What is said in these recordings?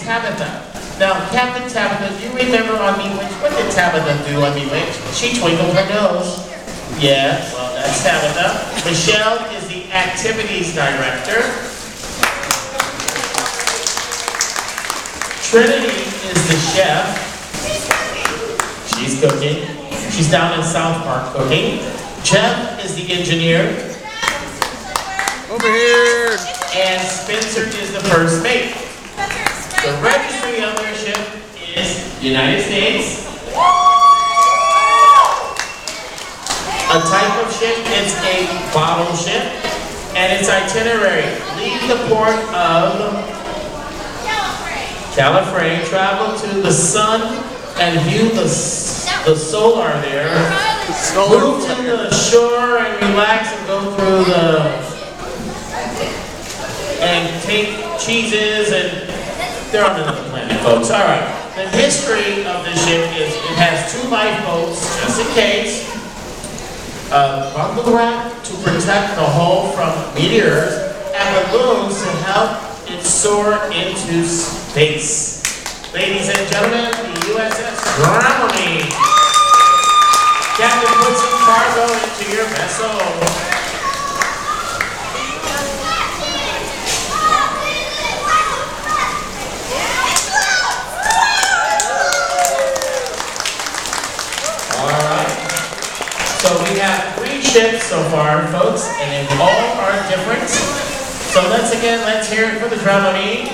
Tabitha. Now, Captain Tabitha, do you remember on Bewitched? What did Tabitha do on Bewitched? She twinkled her nose. Yeah, well, that's Tabitha. Michelle is the activities director. Trinity is the chef. She's cooking. She's down in South Park cooking. Jeff is the engineer. Over here. And Spencer is the first mate. The registry of their ship is United States. A type of ship is a bottle ship. And its itinerary: leave the port of Califrain, travel to the sun and view the solar there. Move to the shore and relax and go through and take cheeses, and they're on another planet, folks. All right. The history of the ship is it has 2 lifeboats, just in case. Bundle wrap to protect the hull from meteors, and balloons to help it soar into space. Ladies and gentlemen, the USS Dramamine. Captain, put some cargo into your vessel. So we have 3 ships so far, folks, and they all are different. So let's hear it for the Dramamine.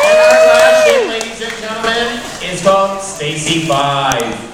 And our last ship, ladies and gentlemen, is called Stacy 5.